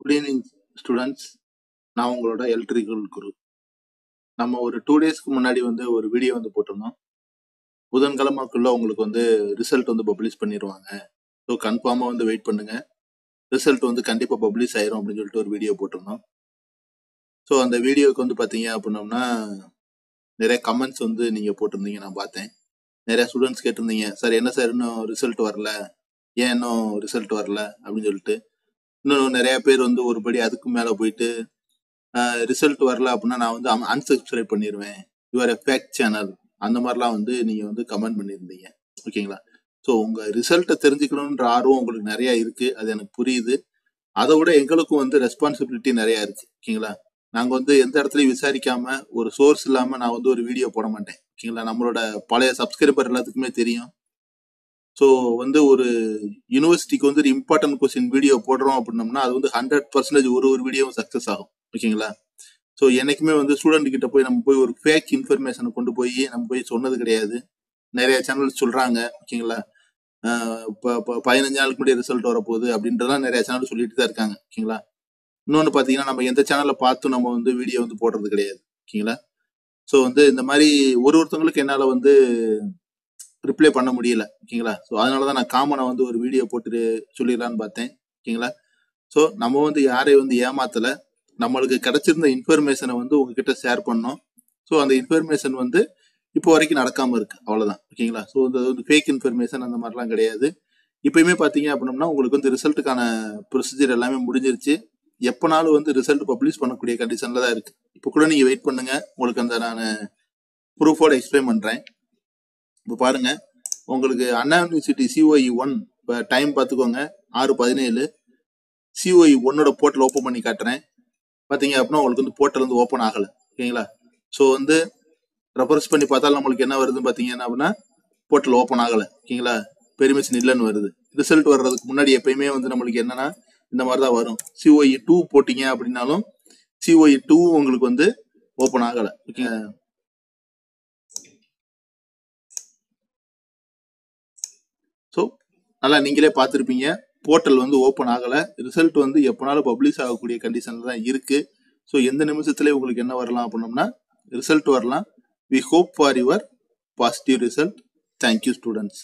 Good evening students. நான் உங்களோட electrical குரு. நம்ம ஒரு 2 டேஸ்க்கு முன்னாடி ஒரு வீடியோ போட்டிருந்தோம். புதன்கிழமைக்குள்ள உங்களுக்கு ரிசல்ட் பப்ளிஷ் பண்ணிடுவாங்க. ஸோ கன்ஃபார்மாக வெயிட் பண்ணுங்க. ரிசல்ட் கண்டிப்பாக பப்ளிஷ் ஆயிரும் அப்படின்னு சொல்லிட்டு ஒரு வீடியோ போட்டிருந்தோம். ஸோ அந்த வீடியோவுக்கு பார்த்தீங்க அப்படின்னோம்னா நிறைய கமெண்ட்ஸ் நீங்கள் போட்டிருந்தீங்க. நான் பார்த்தேன். நிறைய ஸ்டூடெண்ட்ஸ் கேட்டிருந்தீங்க, சார் என்ன சார் இன்னும் ரிசல்ட் வரல, ஏன் இன்னும் ரிசல்ட் வரல அப்படின்னு சொல்லிட்டு. இன்னும் நிறைய பேர் ஒருபடி அதுக்கு மேலே போயிட்டு ரிசல்ட் வரல அப்படின்னா நான் அன்சப்ஸ்கிரைப் பண்ணிடுவேன், யூஆர் எ ஃபேக் சேனல், அந்த மாதிரிலாம் நீங்கள் கமெண்ட் பண்ணியிருந்தீங்க. ஓகேங்களா? ஸோ உங்கள் ரிசல்ட்டை தெரிஞ்சுக்கணுன்ற ஆர்வம் உங்களுக்கு நிறையா இருக்குது, அது எனக்கு புரியுது. அதை விட எங்களுக்கும் ரெஸ்பான்சிபிலிட்டி நிறையா இருக்குது. ஓகேங்களா? நாங்கள் எந்த இடத்துலையும் விசாரிக்காம ஒரு சோர்ஸ் இல்லாமல் நான் ஒரு வீடியோ போட மாட்டேன். ஓகேங்களா? நம்மளோட பழைய சப்ஸ்கிரைபர் எல்லாத்துக்குமே தெரியும். ஸோ ஒரு யூனிவர்சிட்டிக்கு ஒரு இம்பார்ட்டன்ட் கொஸ்டின் வீடியோ போடுறோம் அப்படின்னோம்னா அது 100% ஒரு வீடியோவும் சக்ஸஸ் ஆகும். ஓகேங்களா? ஸோ என்னைக்குமே ஸ்டூடெண்ட் கிட்ட போய் நம்ம ஒரு ஃபேக் இன்ஃபர்மேஷனை கொண்டு நம்ம சொன்னது கிடையாது. நிறைய சேனல் சொல்றாங்க. ஓகேங்களா? இப்போ 15 நாளுக்கு முன்னாடி ரிசல்ட் வரப்போகுது அப்படின்றதான் நிறைய சேனல் சொல்லிட்டு தான் இருக்காங்க. ஓகேங்களா? இன்னொன்று பார்த்தீங்கன்னா, நம்ம எந்த சேனலை பார்த்து நம்ம வீடியோ போடுறது கிடையாது. ஓகேங்களா? ஸோ இந்த மாதிரி ஒருத்தவங்களுக்கு என்னால் ரிப்ளை பண்ண முடியல. ஓகேங்களா? ஸோ அதனால தான் நான் காமனை ஒரு வீடியோ போட்டு சொல்லிடலான்னு பார்த்தேன். ஓகேங்களா? ஸோ நம்ம யாரையும் ஏமாத்தலை. நம்மளுக்கு கிடைச்சிருந்த இன்ஃபர்மேஷனை உங்ககிட்ட ஷேர் பண்ணோம். ஸோ அந்த இன்ஃபர்மேஷன் இப்போ வரைக்கும் நடக்காமல் இருக்கு, அவ்வளோதான். ஓகேங்களா? ஸோ இந்த ஃபேக் இன்ஃபர்மேஷன் அந்த மாதிரிலாம் கிடையாது. இப்பயுமே பார்த்தீங்க அப்படின்னா உங்களுக்கு ரிசல்ட்டுக்கான ப்ரொசீஜர் எல்லாமே முடிஞ்சிருச்சு. எப்போனாலும் ரிசல்ட் பப்ளிஷ் பண்ணக்கூடிய கண்டிஷனில் தான் இருக்கு. இப்போ கூட நீங்கள் வெயிட் பண்ணுங்க, உங்களுக்கு நான் ப்ரூஃபோட எக்ஸ்பிளைன் பண்ணுறேன். இப்போ பாருங்க, உங்களுக்கு அண்ணா யூனிவர்சிட்டி COE 1 இப்போ டைம் பார்த்துக்கோங்க, 6:17. COE 1ஓட போர்ட்டல் ஓப்பன் பண்ணி காட்டுறேன். பார்த்தீங்க அப்படின்னா உங்களுக்கு போர்ட்டல் ஓப்பன் ஆகலை. ஓகேங்களா? ஸோ ரெஃபரன்ஸ் பண்ணி பார்த்தாலும் நம்மளுக்கு என்ன வருதுன்னு பார்த்தீங்கன்னா அப்படின்னா போர்ட்டல் ஓப்பன் ஆகலை. ஓகேங்களா? பெர்மிஷன் இல்லைன்னு வருது. ரிசல்ட் வர்றதுக்கு முன்னாடி எப்பயுமே நம்மளுக்கு என்னன்னா இந்த மாதிரி தான் வரும். COE 2 போட்டிங்க அப்படின்னாலும் COE 2 உங்களுக்கு ஓப்பன் ஆகலை. ஓகே, ஸோ நல்லா நீங்களே பார்த்துருப்பீங்க, போர்ட்டல் ஓப்பன் ஆகலை. ரிசல்ட் எப்போனாலும் பப்ளிஷ் ஆகக்கூடிய கண்டிஷனில் தான் இருக்கு. ஸோ எந்த நிமிஷத்துலேயே உங்களுக்கு என்ன வரலாம் அப்படின்னோம்னா ரிசல்ட் வரலாம். We hope for your positive result. Thank you, students.